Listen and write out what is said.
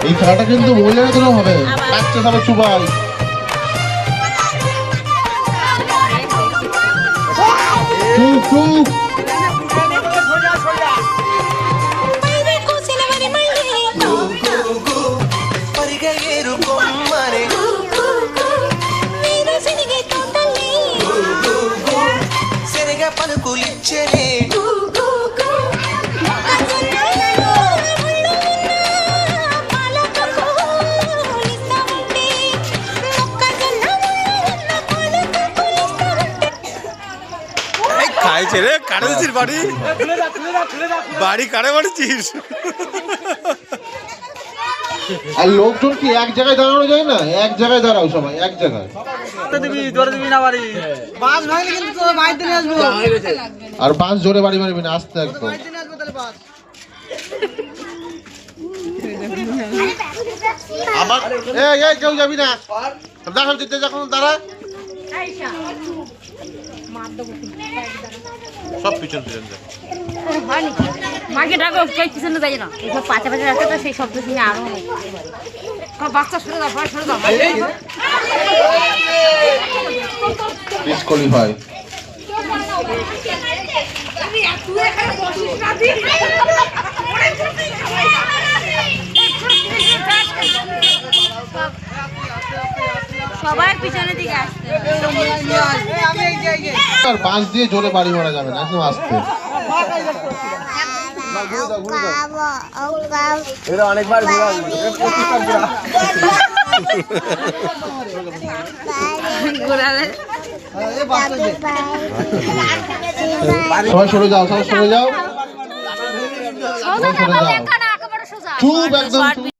এই খেলাটা কিন্তু মহিলাদের জন্য হবে। বাচ্চা সবাই চুবাই పలుకులిచ్చలే খাইছে রে কাটে দিছিস বাড়ি বাড়ি কাটে মারছিস। আর লোকজন কি এক জায়গায় দাঁড়ানো যায় না? এক জায়গায় দাঁড়াও সবাই, এক জায়গায়। আর বাস জোরে বাড়ি মারবি না, আস্তে একদম। আবার কেউ যাবি না, দেখা দিতে যখন দাঁড়া সব পিছন পিছন যায়। মাকে ডাকো, কে পিছনে যায় না, এসব পাঁচা পাঁচা রাখতে তো সেই শব্দ শুনে আরো বাচ্চা সরে দাও, সরে দাও। ডিসকোয়ালিফাই। সবার পিছনের দিকে আসতে আর বাঁশ দিয়ে জোরে বাড়ি মারা যাবে না, একদম আস্তে। এরা অনেকবার সবাই সরে যাও, সবাই সরে যাও, চুপ একদম।